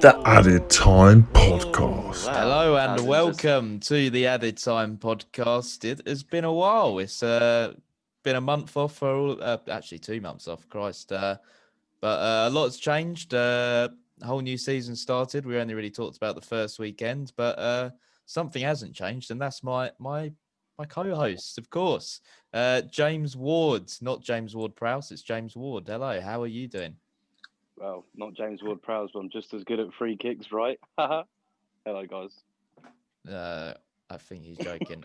The Added Time Podcast. Wow. Hello That and was welcome to the Added Time Podcast. It has been a while. It's been a month off for all, actually 2 months off. Christ, but a lot's changed. A whole new season started. We only really talked about the first weekend, but something hasn't changed, and that's my co-host, of course, James Ward, not James Ward-Prowse. It's James Ward. Hello, how are you doing? Well, not James Ward-Prowse, but I'm just as good at free kicks, right? Hello, guys. I think he's joking.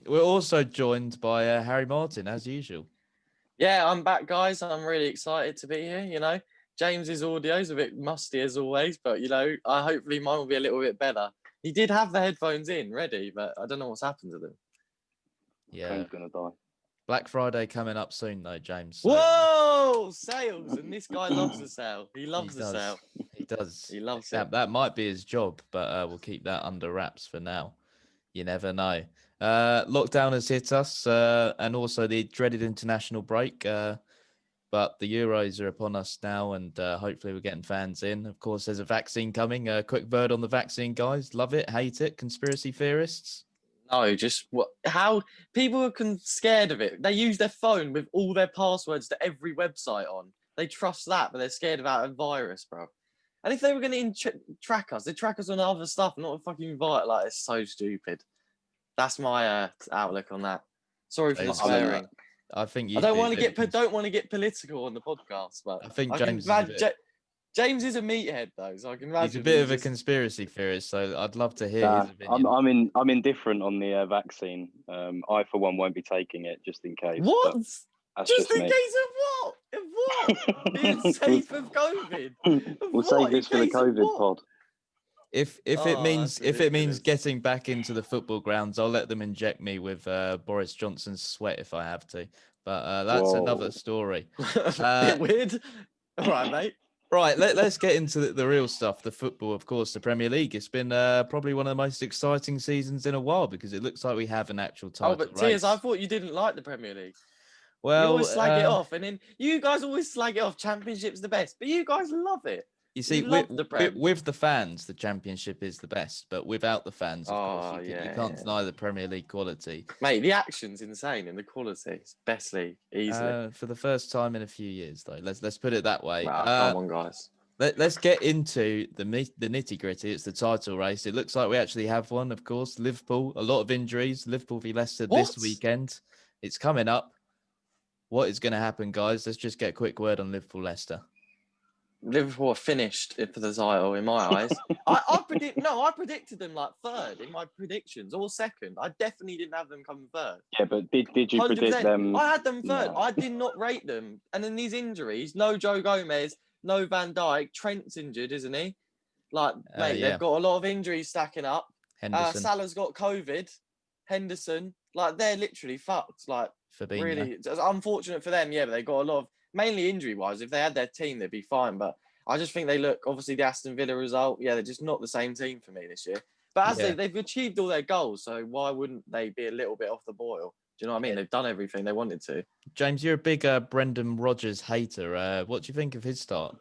We're also joined by Harry Martin, as usual. Yeah, I'm back, guys. I'm really excited to be here. James's audio is a bit musty as always, but hopefully mine will be a little bit better. He did have the headphones in ready, but I don't know what's happened to them. Yeah, Phone's gonna die. Black Friday coming up soon, though, James. So Whoa, sales! And this guy loves the sale. He loves the sale. He does. He loves that. it. That might be his job, but we'll keep that under wraps for now. You never know. Lockdown has hit us, and also the dreaded international break. But the Euros are upon us now, and hopefully we're getting fans in. Of course, there's a vaccine coming. A quick word on the vaccine, guys. Love it, hate it. Conspiracy theorists. No, just how people are scared of it. They use their phone with all their passwords to every website on. They trust that, but they're scared about a virus, bro. And if they were going to track us, they'd track us on other stuff, not a fucking virus. Like, it's so stupid. That's my outlook on that. Sorry for the swearing. I think I don't want to get political on the podcast, but I think James is a meathead, though, so I can imagine he's a bit of a conspiracy theorist. So I'd love to hear his I'm opinion. indifferent on the vaccine. I for one won't be taking it just in case. What? Just in case of what? Of what? Being safe of COVID. We'll save this for the COVID pod. If it means getting back into the football grounds, I'll let them inject me with Boris Johnson's sweat if I have to. But that's another story. Bit weird. All right, mate. Right, let's get into the real stuff. The football, of course, the Premier League. It's been probably one of the most exciting seasons in a while because it looks like we have an actual title. Oh, but Tiers, I thought you didn't like the Premier League. Well, you always slag it off, and then you guys always slag it off. Championship's the best, but you guys love it. You see, with the fans, the Championship is the best, but without the fans, of course, you can't deny the Premier League quality. Mate, the action's insane, and the quality is best league, easily. For the first time in a few years, though. Let's put it that way. Come on, guys. Let's get into the nitty-gritty. It's the title race. It looks like we actually have one, of course. Liverpool, a lot of injuries. Liverpool v Leicester this weekend. It's coming up. What is going to happen, guys? Let's just get a quick word on Liverpool-Leicester. Liverpool are finished for the title in my eyes. I predicted them like third in my predictions, or second. I definitely didn't have them coming third. Yeah, but did you 100%. Predict them? I had them third. No. I did not rate them. And then these injuries, no Joe Gomez, no Van Dijk. Trent's injured, isn't he? They've got a lot of injuries stacking up. Salah's got COVID. Henderson, they're literally fucked. Fabinho. Really, it's unfortunate for them. Yeah, but they got a lot of. Mainly injury-wise, if they had their team, they'd be fine. But I just think they look, obviously, the Aston Villa result, they're just not the same team for me this year. But they've achieved all their goals, so why wouldn't they be a little bit off the boil? Do you know what I mean? They've done everything they wanted to. James, you're a big Brendan Rodgers hater. What do you think of his start?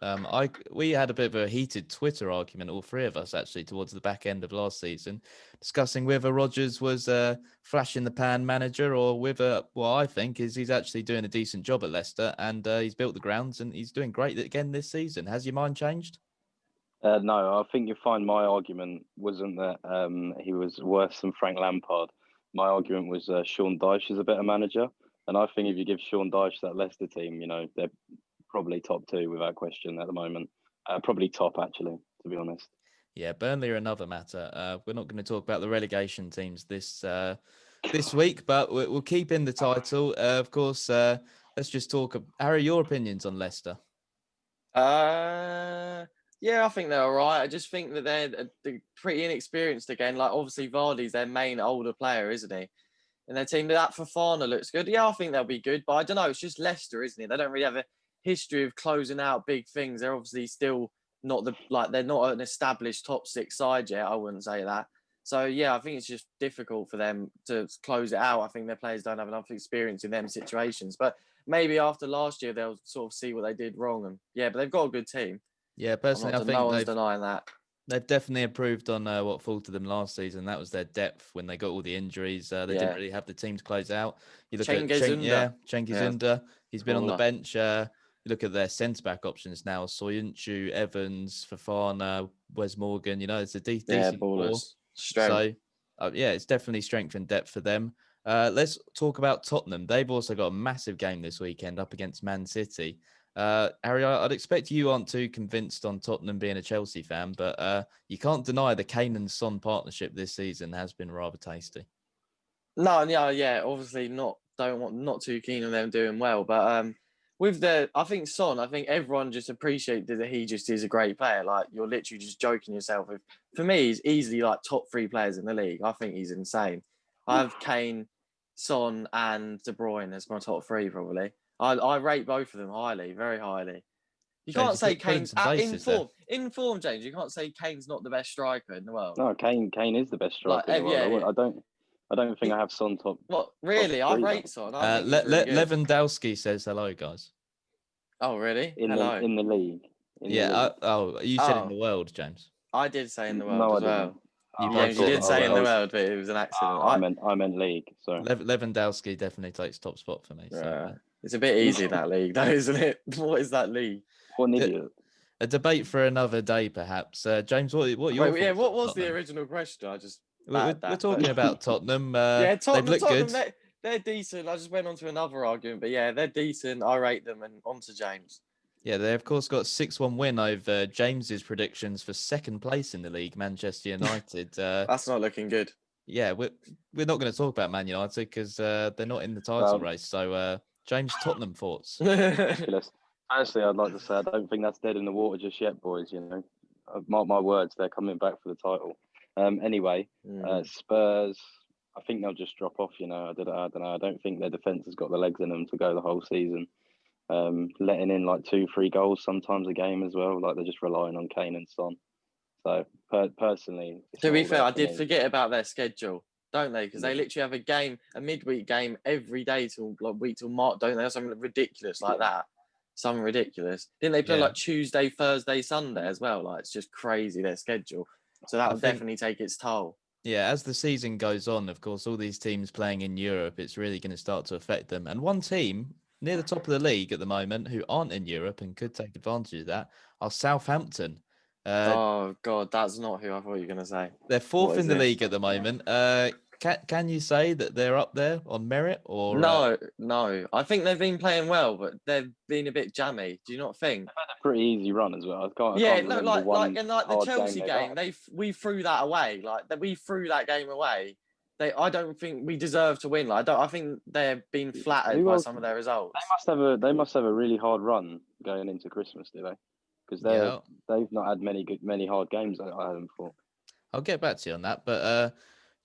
We had a bit of a heated Twitter argument, all three of us, actually, towards the back end of last season, discussing whether Rodgers was a flash-in-the-pan manager or whether, what I think is he's actually doing a decent job at Leicester and he's built the grounds and he's doing great again this season. Has your mind changed? No, I think you'll find my argument wasn't that he was worse than Frank Lampard. My argument was Sean Dyche is a better manager. And I think if you give Sean Dyche that Leicester team, they're probably top two without question at the moment. Probably top, actually, to be honest. Yeah, Burnley are another matter. We're not going to talk about the relegation teams this week, but we'll keep in the title. Of course, let's just talk. Harry, your opinions on Leicester? Yeah, I think they're all right. I just think that they're pretty inexperienced again. Obviously, Vardy's their main older player, isn't he? And their team, that Fofana looks good. Yeah, I think they'll be good. But I don't know. It's just Leicester, isn't it? They don't really have a history of closing out big things. They're obviously still not they're not an established top six side yet. I wouldn't say that. So, yeah, I think it's just difficult for them to close it out. I think their players don't have enough experience in them situations. But maybe after last year, they'll sort of see what they did wrong. And yeah, but they've got a good team. Yeah, personally, I think no one's denying that. They've definitely improved on what faltered them last season. That was their depth when they got all the injuries. They didn't really have the team to close out. You look at Cengiz Under. He's been on the bench. You look at their centre-back options now. Soyuncu, Evans, Fofana, Wes Morgan. You know, it's a decent four. So, it's definitely strength and depth for them. Let's talk about Tottenham. They've also got a massive game this weekend up against Man City. Harry, I'd expect you aren't too convinced on Tottenham being a Chelsea fan, but you can't deny the Kane and Son partnership this season has been rather tasty. No, obviously not too keen on them doing well, but I think Son, I think everyone just appreciates that he just is a great player. Like, you're literally just joking yourself. For me, he's easily like top 3 players in the league. I think he's insane. I have Kane, Son, and De Bruyne as my top 3 probably. I rate both of them highly, very highly. You can't say Kane's in form, James. You can't say Kane's not the best striker in the world. No, Kane is the best striker in the world. Yeah. I don't think I have Son top. What really? Top 3, I rate Son. I think really Lewandowski says hello, guys. Oh really? Hello. In the league. You said in the world, James. I did say in the world as well. You did say in the world, but it was an accident. I meant league. So Lewandowski definitely takes top spot for me. So. It's a bit easy, that league, though, isn't it? What is that league? What an idiot. A debate for another day, perhaps. James, what your thoughts what was the original question? We're talking about Tottenham. Tottenham look good. They're decent. I just went on to another argument, but they're decent. I rate them, and on to James. Yeah, they of course got 6-1 win over James's predictions for second place in the league, Manchester United. That's not looking good. Yeah, we're not going to talk about Man United because they're not in the title race. So, James, Tottenham thoughts? Honestly, I'd like to say I don't think that's dead in the water just yet, boys. You know, mark my words, they're coming back for the title. Anyway, Spurs, I think they'll just drop off. You know, I don't know. I don't think their defence has got the legs in them to go the whole season. Letting in like 2-3 goals sometimes a game as well. Like, they're just relying on Kane and Son. So personally, to be fair, I did forget about their schedule, don't they? Because they literally have a midweek game every day till week till March, don't they? Something ridiculous like that. Something ridiculous. Didn't they play like Tuesday, Thursday, Sunday as well? Like, it's just crazy, their schedule. So that will definitely take its toll. Yeah, as the season goes on, of course, all these teams playing in Europe, it's really going to start to affect them. And one team near the top of the league at the moment who aren't in Europe and could take advantage of that are Southampton. Oh God, that's not who I thought you were going to say. They're 4th in the league at the moment. Can you say that they're up there on merit or no? I think they've been playing well, but they've been a bit jammy. Do you not think? Pretty easy run as well. Like the Chelsea game, we threw that away. Like, we threw that game away. I don't think we deserve to win. I think they've been flattered by some of their results. They must have a really hard run going into Christmas, do they? Because they've not had many hard games. I haven't thought. I'll get back to you on that, but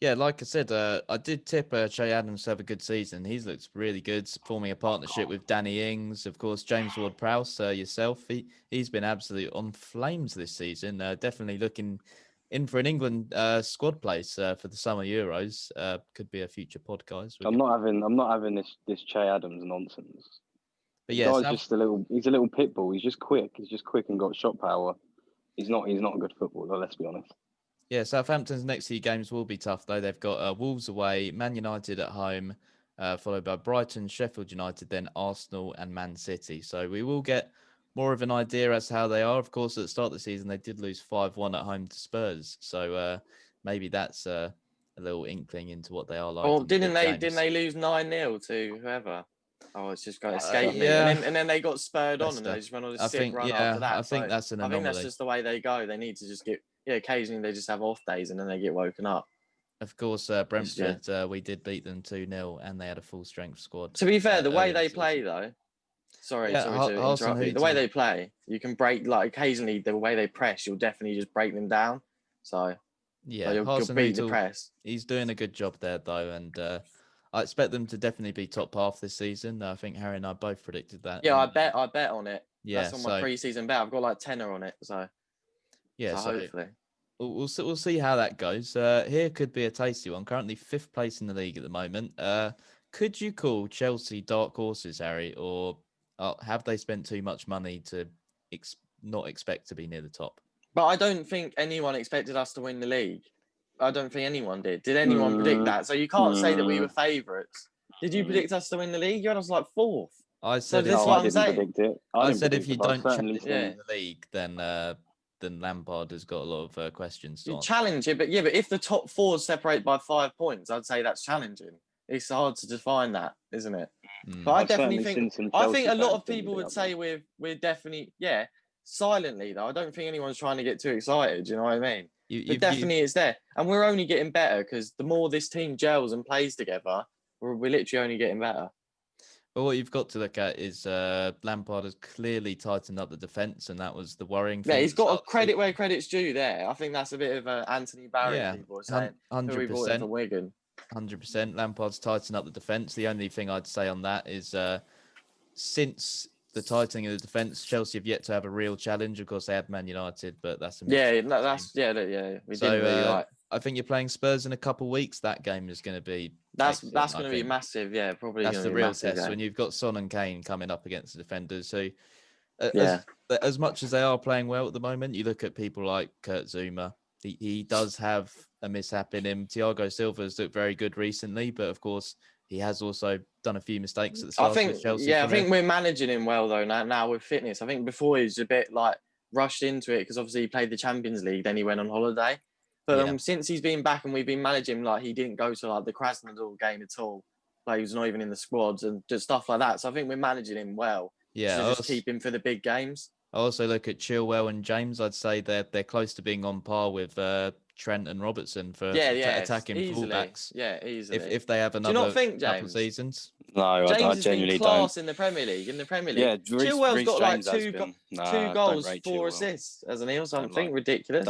like I said, I did tip Che Adams to have a good season. He's looked really good, forming a partnership with Danny Ings, of course, James Ward-Prowse, yourself. He's been absolutely on flames this season. Definitely looking in for an England squad place for the summer Euros. Could be a future podcast. I'm not having this Che Adams nonsense. But yeah, he's a little pit bull. He's just quick. And got shot power. He's not a good footballer, let's be honest. Yeah, Southampton's next few games will be tough, though. They've got Wolves away, Man United at home, followed by Brighton, Sheffield United, then Arsenal and Man City. So we will get more of an idea as to how they are. Of course, at the start of the season, they did lose 5-1 at home to Spurs. So maybe that's a little inkling into what they are like. Oh, didn't they lose 9-0 to whoever? Oh, it's just got to escape me. Yeah. And then they got spurred on and they just went on a sick run after that. I think that's an anomaly. I think that's just the way they go. They need to just get... Yeah, occasionally they just have off days and then they get woken up. Of course, Brentford, we did beat them 2-0 and they had a full-strength squad. To be fair, the way they play, though... Sorry to interrupt you. The way they play, you can break... Like, occasionally, the way they press, you'll definitely just break them down. So, you'll beat the press. He's doing a good job there, though, and... I expect them to definitely be top half this season. I think Harry and I both predicted that. Yeah, I bet on it. Yeah, that's on my pre-season bet. I've got like tenner on it, so yeah. So hopefully we'll see how that goes. Here could be a tasty one. Currently 5th place in the league at the moment. Could you call Chelsea dark horses, Harry, or have they spent too much money to not expect to be near the top? But I don't think anyone expected us to win the league. I don't think anyone did. Did anyone predict that? So you can't say that we were favourites. Did you predict us to win the league? You had us like 4th. I said this is No, what I I'm didn't saying. predict it. I didn't said if predict you it, but I don't certainly challenge think- the league, then Lampard has got a lot of questions to You answer. challenge it, but if the top 4 separate by 5 points, I'd say that's challenging. It's hard to define that, isn't it? But I I've definitely certainly think seen some I think Chelsea a lot fans of think people they're would up say we're definitely silently though. I don't think anyone's trying to get too excited. You know what I mean? But definitely it's there, and we're only getting better because the more this team gels and plays together, we're literally only getting better. But what you've got to look at is Lampard has clearly tightened up the defence, and that was the worrying thing. Yeah, at he's the got start a of the credit season. where credit's due there. I think that's a bit of Anthony Barry. Yeah, People are saying who we brought in from Wigan. 100%. Lampard's tightened up the defence. The only thing I'd say on that is since the tightening of the defence, Chelsea have yet to have a real challenge. Of course, they had Man United, but that's a We didn't really like. I think you're playing Spurs in a couple of weeks. That game is going to be That's excellent, going to be massive. Yeah, probably. That's the real test game. when you've got Son and Kane coming up against the defenders. So, Yeah. as much as they are playing well at the moment, you look at people like Kurt Zouma. He does have a mishap in him. Thiago Silva's looked very good recently, but of course he has also done a few mistakes at the start of Chelsea. I think we're managing him well though now with fitness. I think before he was a bit like rushed into it because obviously he played the Champions League, then he went on holiday. But since he's been back and we've been managing him, like he didn't go to like the Krasnodar game at all. Like he was not even in the squads and just stuff like that. So I think we're managing him well. Yeah, to just keep him for the big games. I also look at Chilwell and James. I'd say they're close to being on par with Trent and Robertson for attacking fullbacks. Yeah, easily. If they have another Do you not think, couple of seasons. No, James I has genuinely been class don't. in the Premier League. Yeah, Chilwell's got like two don't goals, rate 4 Chilwell. assists, hasn't he, or something ridiculous?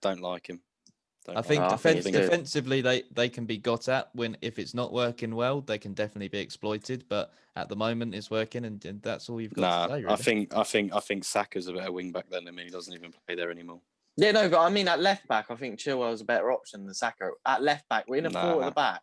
Don't like him. I think I think he's good. defensively they can be got at if it's not working well, they can definitely be exploited. But at the moment, it's working, and that's all you've got to say. Really. I think Saka's a better wing back than him. He doesn't even play there anymore. Yeah, no, but I mean at left back, I think Chilwell's a better option than Saka. At left back, we're in a 4 at the back.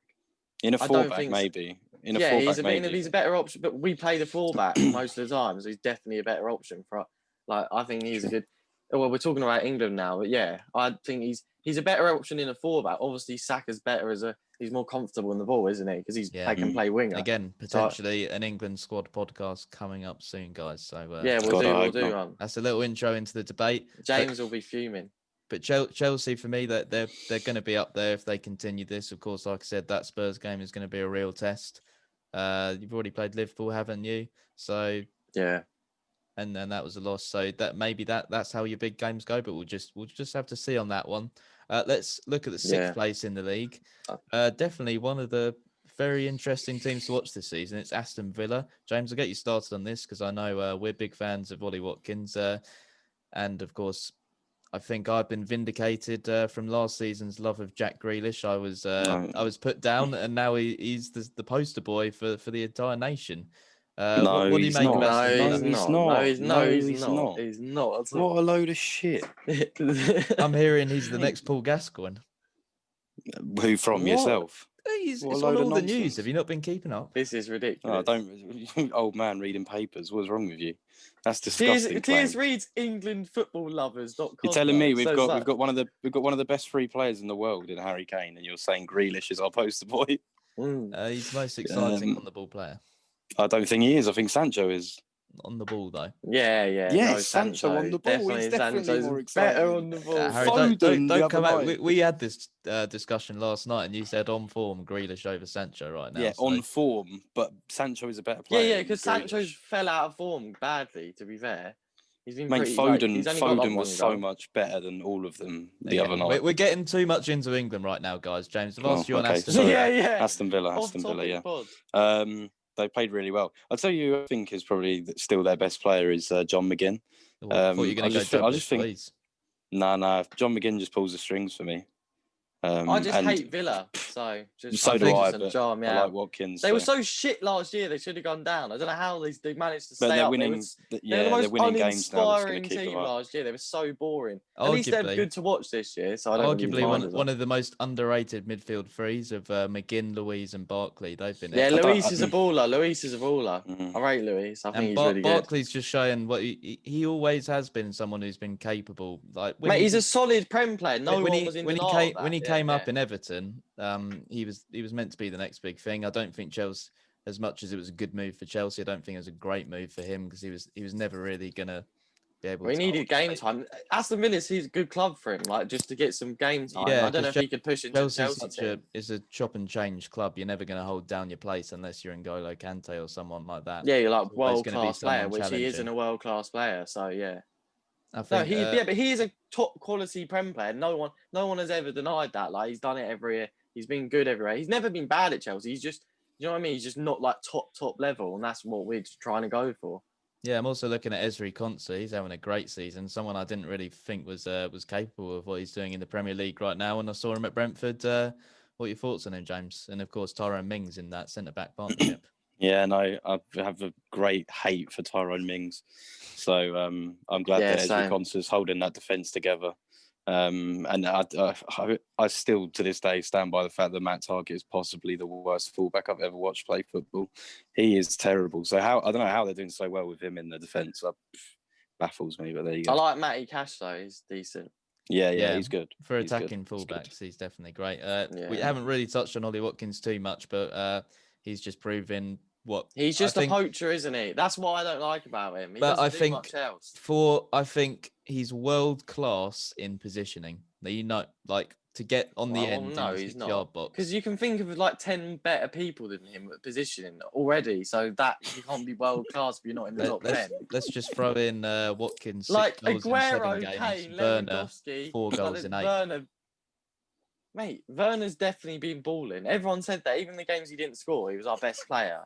In a 4 back, maybe. In a 4 back, maybe. He's a better option, but we play the 4 back most of the time, so he's definitely a better option for. Like, I think he's a good. Well, we're talking about England now, but yeah, I think he's a better option in a 4 back. Obviously, Saka's better he's more comfortable in the ball, isn't he? Because he can play winger. Again, potentially an England squad podcast coming up soon, guys. So we'll do one. That's a little intro into the debate. James will be fuming. But Chelsea, for me, that they're going to be up there if they continue this. Of course, like I said, that Spurs game is going to be a real test. You've already played Liverpool, haven't you? So yeah. And then that was a loss. So that's how your big games go. But we'll just have to see on that one. Let's look at the 6th place in the league. Definitely one of the very interesting teams to watch this season. It's Aston Villa. James, I'll get you started on this because I know we're big fans of Ollie Watkins. And of course, I think I've been vindicated from last season's love of Jack Grealish. I was put down, and now he's the poster boy for the entire nation. What do you make of Aston Villa? He's not. What a load of shit. I'm hearing he's the next Paul Gascoigne. Who from yourself? It's on all the news. Have you not been keeping up? This is ridiculous. Don't, old man reading papers. What's wrong with you? That's disgusting. Tiers reads EnglandFootballLovers.com. You're telling me we've got one of the best 3 players in the world in Harry Kane, and you're saying Grealish is our poster boy? He's most exciting on the ball player. I don't think he is. I think Sancho is. On the ball, though. Yeah. Yeah, Sancho on the ball. He's definitely more exciting. Better on the ball. Harry, don't come out. We had this discussion last night, and you said on form, Grealish over Sancho right now. Yeah, on form, but Sancho is a better player. Yeah, because Sancho's fell out of form badly, to be fair. He's been Foden was so much better than all of them the other night. We're getting too much into England right now, guys. James, I've asked you on Aston Villa. Aston Villa, yeah. They played really well. I'll tell you who I think is probably still their best player is John McGinn. I thought you were going to go Douglas, John McGinn just pulls the strings for me. I just and hate Villa, so just so I do think I. it's gonna But jar me I out. like Watkins. They were so- so shit last year. They should have gone down. I don't know how they managed to but stay they're up. winning. They were the They're most winning games now. That's going uninspiring to keep them team up. last year. They were so boring. At least they're Arguably, good to watch this year. So I don't really arguably mind as well. one of the most underrated midfield threes of McGinn, Louise, and Barkley. They've been Yeah, excellent. Luis is a baller. Luis is a baller. Mhm. I rate Luis. I think And he's really good. Barkley's just showing what he always has been, someone who's been capable. Like when Mate, he he's a was- solid Prem player. No when one he was in when he denial came of that. when he Yeah, came up yeah. in Everton, he was meant to be the next big thing. I don't think Chelsea, as much as it was a good move for Chelsea, I don't think it was a great move for him because he was never really gonna be able We to. needed game time. Aston Villa is a good club for him, like just to get some game time. Yeah, I don't know if 'cause he could push into the Chelsea's Chelsea team. is a chop and change club. You're never going to hold down your place unless you're N'Golo Kante or someone like that. Yeah, you're like There's always world gonna be class player, someone which he isn't challenging. a world class player. So yeah. I No, think but he is a top quality Prem player. No one has ever denied that. Like he's done it every year. He's been good everywhere. He's never been bad at Chelsea. He's just, you know what I mean? He's just not like top level, and that's what we're just trying to go for. yeah, I'm also looking at Ezri Konsa. He's having a great season. Someone I didn't really think was capable of what he's doing in the Premier League right now. When I saw him at Brentford, what are your thoughts on him, James? And of course, Tyrone Mings in that centre back partnership. Yeah, no, I have a great hate for Tyrone Mings. So I'm glad Yeah, that Ezri same. Konsa's holding that defence together. And I still, to this day, stand by the fact that Matt Targett is possibly the worst fullback I've ever watched play football. He is terrible. So I don't know how they're doing so well with him in the defence. Baffles me, but there you I go. like Matty Cash though. He's decent. Yeah, he's good. For He's good. attacking He's good. fullbacks, he's definitely great. We Yeah. haven't really touched on Ollie Watkins too much, but he's just proving what He's just I a think, poacher, isn't he? That's what I don't like about him. He But doesn't I do think much else. I think he's world class in positioning. Like to get on the Well, end no, in the he's 6-yard not. box. Because you can think of like 10 better people than him at positioning already. So that he can't be world class if you're not in the top 10. Let's just throw in Watkins 6 Like goals in 7 Aguero, games. Kane, Werner Lewandowski, 4 goals in 8. Werner. Mate, Werner's definitely been balling. Everyone said that. Even the games he didn't score, he was our best player.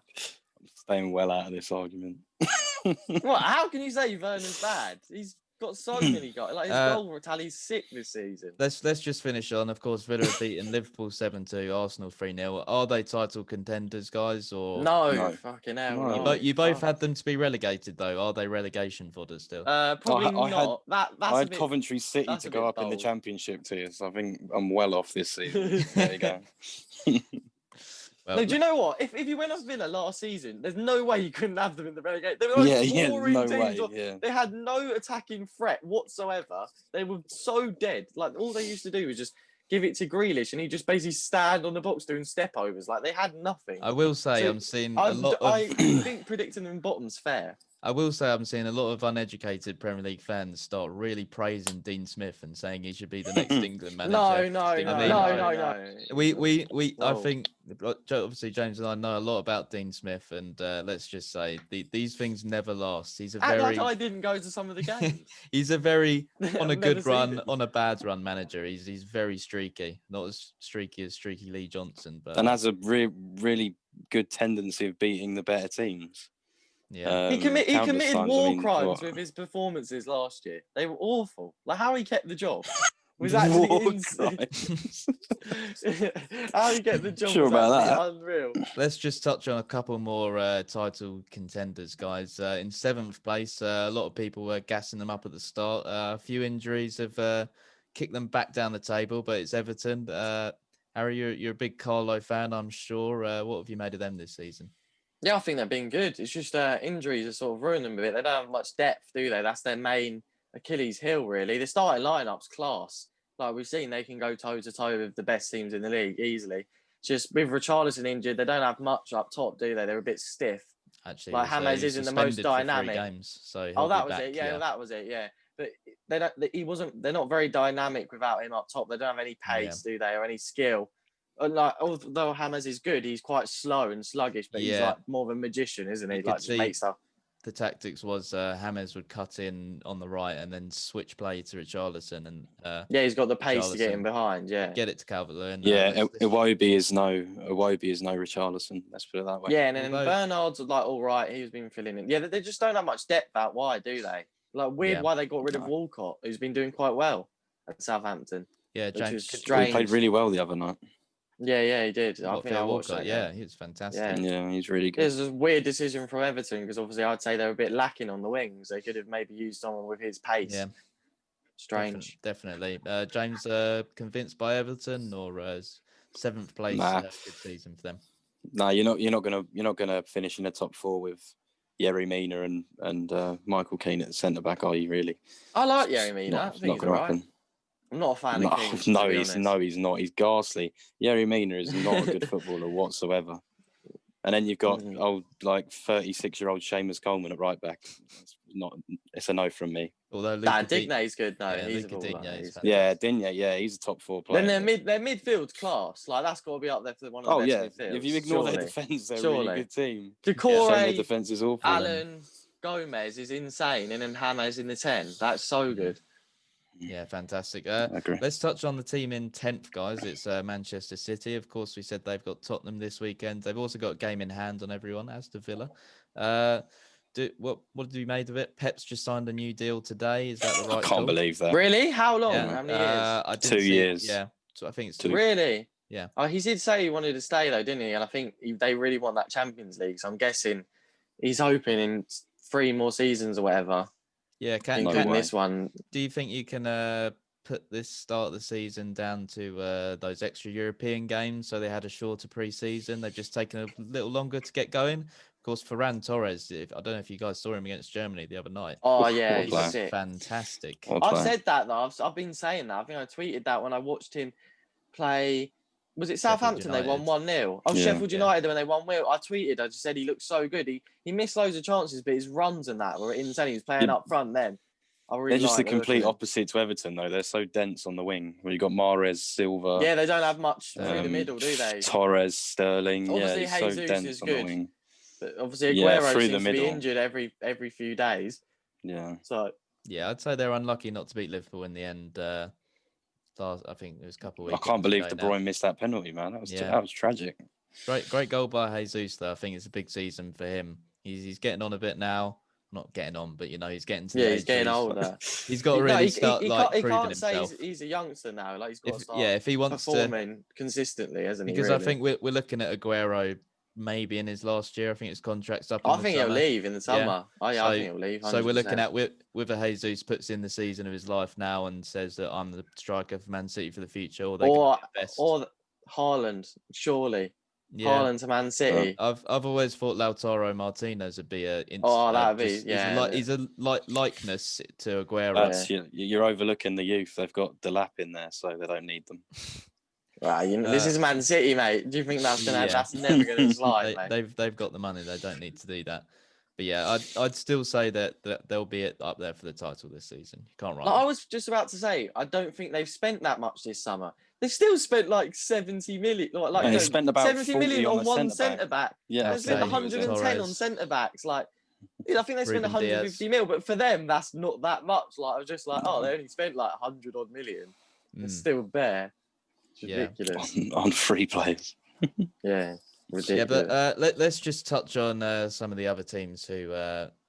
I'm staying well out of this argument. What? How can you say Werner's bad? He's got so many goals. Like his goal tally's sick this season. Let's just finish on. Of course, Villa have beaten Liverpool 7-2, Arsenal 3-0. Are they title contenders, guys? Or No, fucking hell. No. No. You both had them to be relegated, though. Are they relegation fodder still? Probably I had- not. That's I had a bit... Coventry City that's to a go bit up in the bold. Championship tier, so I think I'm well off this season. There you go. Well, No, do you know what? If you went off Villa last season, there's no way you couldn't have them in the relegation. They were the most boring no teams. way. Yeah. They had no attacking threat whatsoever. They were so dead. Like all they used to do was just give it to Grealish, and he just basically stand on the box doing step overs. Like they had nothing. I will say So, I'm seeing a lot of. I think predicting them bottom's fair. I will say I'm seeing a lot of uneducated Premier League fans start really praising Dean Smith and saying he should be the next England manager. No. I mean, I Whoa. think obviously James and I know a lot about Dean Smith, and let's just say these things never last. He's a Act very like I didn't go to some of the games. he's a very on a I've good never seen run, it. on a bad run manager. He's very streaky, not as streaky as Streaky Lee Johnson, but And has a really good tendency of beating the better teams. yeah. He committed Countless times, war I mean, crimes what? with his performances last year. They were awful. Like how he kept the job was actually War insane. crimes. How he kept the job Sure was about actually unreal. Let's just touch on a couple more title contenders, guys. In 7th place, a lot of people were gassing them up at the start. A few injuries have kicked them back down the table, but it's Everton. Harry, you're a big Carlo fan, I'm sure. What have you made of them this season? Yeah, I think they've been good. It's just injuries have sort of ruined them a bit. They don't have much depth, do they? That's their main Achilles heel, really. The starting lineup's class. Like we've seen, they can go toe to toe with the best teams in the league easily. Just with Richarlison injured, they don't have much up top, do they? They're a bit stiff. Actually, Like he was, James he was isn't the most suspended for 3 dynamic. games, so Oh, he'll that be was back, it. Yeah, that was it. Yeah, but they don't. He wasn't. They're not very dynamic without him up top. They don't have any pace, do they, or any skill? And like, although James is good, he's quite slow and sluggish. But he's like more of a magician, isn't he? You Like could just see make stuff. the tactics was James would cut in on the right and then switch play to Richarlison, and Yeah, he's got the pace to get Richarlison in behind. Yeah. get it to Calvert-Lewin. Yeah, Iwobi is no Richarlison. Let's put it that way. Yeah, and then Although- Bernard's like all right. He's been filling in. Yeah, they just don't have much depth out wide, do they? Like weird Yeah. why they got rid of No. Walcott, who's been doing quite well at Southampton. Yeah, which James was could- He strange. played really well the other night. Yeah, he did. I What, think I Theo watched Walcott? that. Yeah, he was fantastic. Yeah. Yeah, he's really It good. was a weird decision from Everton because obviously I'd say they were a bit lacking on the wings. They could have maybe used someone with his pace. Yeah. Strange. Definitely. James, convinced by Everton, or is 7th place Nah. good season for them? No, you're not gonna finish in the top 4 with Yerry Mina and Michael Keane at the centre back, are you really? I like It's Yerry Mina. I not think he's gonna all right. happen. I'm not a fan No, of Keane. no, to be he's honest. not. He's ghastly. Yerry Mina is not a good footballer whatsoever. And then you've got old 36-year-old Seamus Coleman at right back. It's a no from me. Although Nah, Digne's good. No, yeah, he's a Luca baller. Digne is Yeah, Digne. Yeah, he's a top 4 player. Then their midfield class, like that's got to be up there for one of the Oh best yeah, midfields. if you ignore their surely. defence, they're a Surely. really good team. Decore, Shame their defence is awful. Alan, Gomez is insane, and then James in the 10. That's so good. Yeah, fantastic. I agree. Let's touch on the team in 10th, guys. It's Manchester City. Of course, we said they've got Tottenham this weekend. They've also got a game in hand on everyone, as to Villa. What have you made of it? Pep's just signed a new deal today. Is that the right I can't call? believe that. Really? How long? Yeah. How many years? I didn't 2 see- years. Yeah, so I think it's 2. Really? Yeah. Oh, he did say he wanted to stay though, didn't he? And I think they really want that Champions League. So I'm guessing he's hoping in 3 more seasons or whatever, Yeah, including way. this one. do you think you can put this start of the season down to those extra European games? So they had a shorter pre-season. They've just taken a little longer to get going. Of course, Ferran Torres, I don't know if you guys saw him against Germany the other night. Oh yeah, What a he's player. sick. Fantastic. What a I've player. said that though. I've been saying that. I think I tweeted that when I watched him play. Was it Sheffield Southampton? They won United. 1-0. Oh, Yeah. Sheffield Yeah. United when they won 1-0. I tweeted. I just said he looked so good. He missed loads of chances, but his runs and that were insane. He was playing Yeah. up front then. I really They're just the like the look of complete him. opposite to Everton, though. They're so dense on the wing. Well, you got Mahrez, Silva, Yeah, they don't have much through the um, middle, do they? Torres, Sterling. Obviously, yeah, he's so Jesus dense is on the good. wing. But obviously, Yeah, Aguero through the seems to be middle. injured every few days. Yeah. So Yeah, I'd say they're unlucky not to beat Liverpool in the end. I think it was a couple of I weeks. can't believe De Bruyne missed that penalty, man. That was tragic. Great goal by Jesus, though. I think it's a big season for him. He's getting on a bit now. Not getting on, but he's getting to the age he's getting where older. He's got to really start he proving can't say himself. he's a youngster now. Like he's got to start if he wants performing consistently, hasn't he? because Really? I think we're looking at Aguero maybe in his last year. I think his contract's up. I think he'll leave in the summer. I think he'll leave. 100%. So we're looking at with a Jesus puts in the season of his life now and says that I'm the striker for Man City for the future, or Haaland, surely. Yeah. Haaland to Man City. I've always thought Lautaro Martinez would be a. That'd be He's a likeness to Aguero. You're overlooking the youth. They've got Delap in there, so they don't need them. Right, this is Man City, mate. Do you think that's that's never gonna slide, mate? They've got the money. They don't need to do that. But yeah, I'd still say that they'll be up there for the title this season. You can't write. I was just about to say, I don't think they've spent that much this summer. They've still spent like 70 million. They spent about 70 million on one centre back. Yeah, they spent 110 on centre backs. Like, I think they spent 150 mil, but for them, that's not that much. Like, I was just like, they only spent like 100 odd million. It's still bare. It's ridiculous on free players. Yeah. Ridiculous. Yeah, but let's just touch on some of the other teams who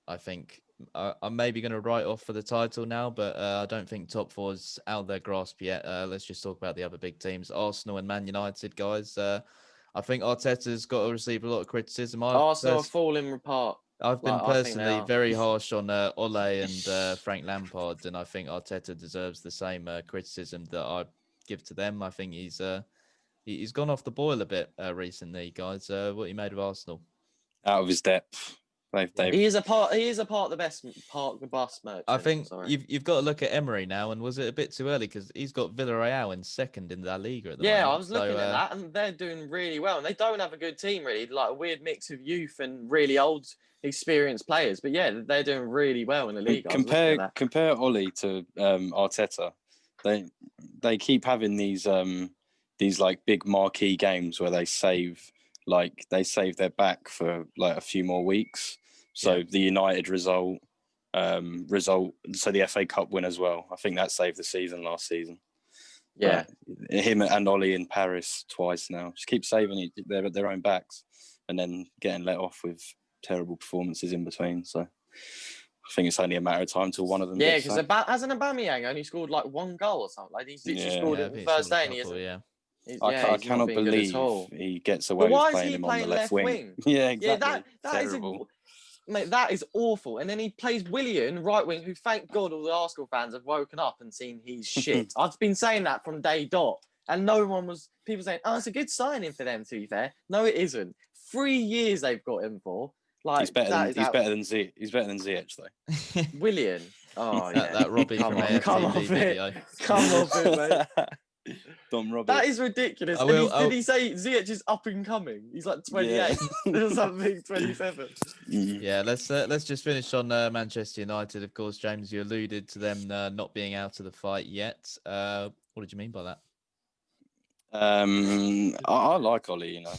I think I'm maybe going to write off for the title now, but I don't think top 4's out of their grasp yet. Let's just talk about the other big teams, Arsenal and Man United, guys. I think Arteta's got to receive a lot of criticism. Arsenal are falling apart. I've been personally very harsh on Ole and Frank Lampard, and I think Arteta deserves the same criticism that I give to them. I think he's gone off the boil a bit recently, guys. What you made of Arsenal? Out of his depth. He is a part of the best park the bus merchant. I think you've got to look at Emery now, and was it a bit too early because he's got Villarreal in second in La Liga at the moment. Yeah, I was looking at that, and they're doing really well, and they don't have a good team really, like a weird mix of youth and really old, experienced players. But yeah, they're doing really well in the league. Compare Ollie to Arteta. They keep having these like big marquee games where they save their back for like a few more weeks. So the United result, so the FA Cup win as well. I think that saved the season last season. Yeah, but him and Ollie in Paris twice now. Just keep saving their own backs, and then getting let off with terrible performances in between. So I think it's only a matter of time till one of them. Yeah, gets because sacked. hasn't Aubameyang only scored like 1 goal or something? Like he's literally Yeah. scored I it the think he first scored day, a and he couple, hasn't. yeah. I He's not cannot been good at all. believe he gets But away why with is playing he him on the playing left left wing. wing? Yeah, Yeah, exactly. that is Terrible. mate, that is awful. And then he plays Willian, right wing, who thank God all the Arsenal fans have woken up and seen he's shit. I've been saying that from day dot. And no one was, people saying, oh, it's a good signing for them, to be fair. No, it isn't. 3 years they've got him for. Like, He's better than Ziyech though. Willian. Oh, yeah. That Robbie Come from on, AFTV come off it. video. Come off it, mate. Dom Robbie. That is ridiculous. Did he say Ziyech is up and coming? He's like 28 or something, 27. Yeah, let's just finish on Manchester United. Of course, James, you alluded to them not being out of the fight yet. What did you mean by that? I like Ollie, you know.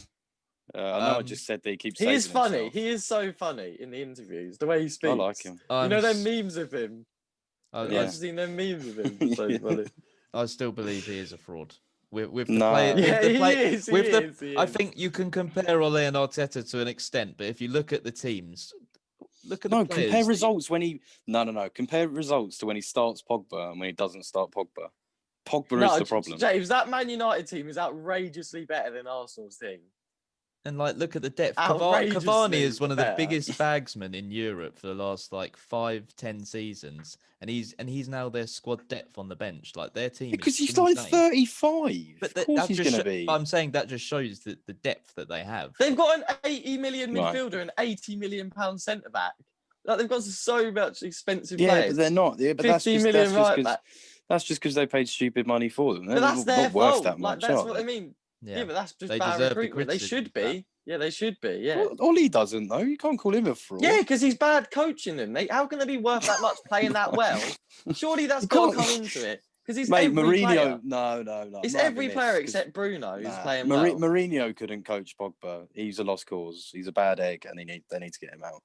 I know I just said that he keeps He saving is funny. himself. He is so funny in the interviews. The way he speaks. I like him. You know them memes of him? Yeah. I've seen them memes of him. So funny. I still believe he is a fraud. With the No. play, Yeah, with the play, he is. I think you can compare Ole and Arteta to an extent, but if you look at the teams, look at the players. Compare results when he compare results to when he starts Pogba and when he doesn't start Pogba. Pogba is the problem. James, that Man United team is outrageously better than Arsenal's team. And like, look at the depth. Outrageously Cavani is one of the better. biggest bagsmen in Europe for the last like 5-10 seasons, and he's now their squad depth on the bench. Like their team. Because is he's like insane. 35. But of course he's going to be. I'm saying that just shows the depth that they have. They've got an 80 million Right. midfielder and 80 million pound centre back. Like they've got so much expensive Yeah, players. but they're not. Yeah, but 50 million right back. That's just because they paid stupid money for them. They're But that's their not worth fault. that Like much. that's are what they? I mean. Yeah, Yeah, but that's just They bad deserve the recruitment. They criticism should for that. be. Yeah, they should be. Yeah. Well, Ollie doesn't though. You can't call him a fraud. Yeah, because he's bad coaching them. How can they be worth that much playing that well? Surely that's You got to can't- come into it. Because he's Mate, every Mourinho. player. No. It's I'm not every having player this, 'cause- except Bruno who's Nah, playing well. Mourinho couldn't coach Pogba. He's a lost cause. He's a bad egg, and they need to get him out.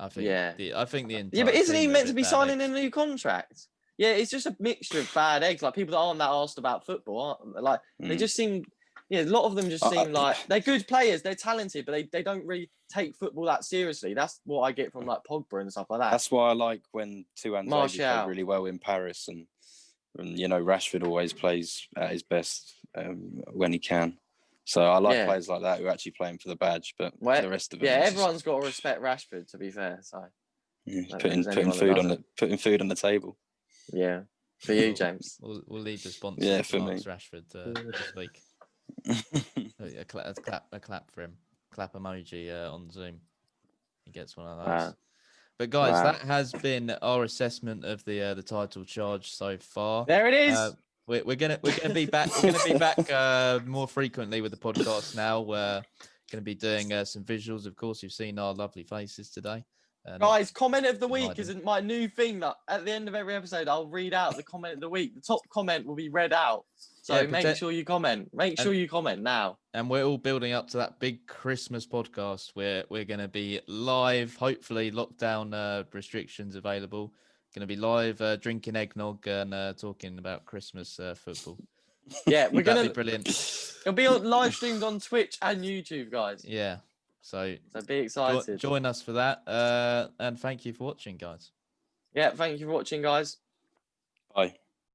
I think. Yeah. I think the entire. Yeah, but isn't he team are meant a to bit be bad signing eggs. a new contract? Yeah, it's just a mixture of bad eggs. Like people that aren't that asked about football, aren't they? Like they just seem. Yeah, a lot of them just seem like they're good players, they're talented, but they don't really take football that seriously. That's what I get from like Pogba and stuff like that. That's why I like when Tuan Zaidi Martial. played really well in Paris, and you know Rashford always plays at his best when he can. So I like Yeah. players like that who are actually playing for the badge, but Well, the rest of them, yeah, is just- everyone's got to respect Rashford. To be fair, so yeah, don't putting think there's anyone that putting food on the table. yeah, for you, James. We'll leave the sponsor. Yeah, to for me. Marcus Rashford this week. A clap for him. Clap emoji on Zoom. He gets one of those. Wow. But guys, Wow. that has been our assessment of the title charge so far. There it is. We're gonna be back. We're gonna be back more frequently with the podcast now. We're gonna be doing some visuals. Of course, you've seen our lovely faces today. Guys, comment of the week hiding. isn't my new thing. That at the end of every episode, I'll read out the comment of the week. The top comment will be read out. So Yeah, make sure you comment. Make sure you comment now. And we're all building up to that big Christmas podcast where we're going to be live, hopefully lockdown restrictions available. Going to be live drinking eggnog and talking about Christmas football. Yeah, we're That'd gonna. be brilliant. It'll be on live streamed on Twitch and YouTube, guys. Yeah. So be excited. join us for that. And thank you for watching, guys. Yeah, thank you for watching, guys. Bye.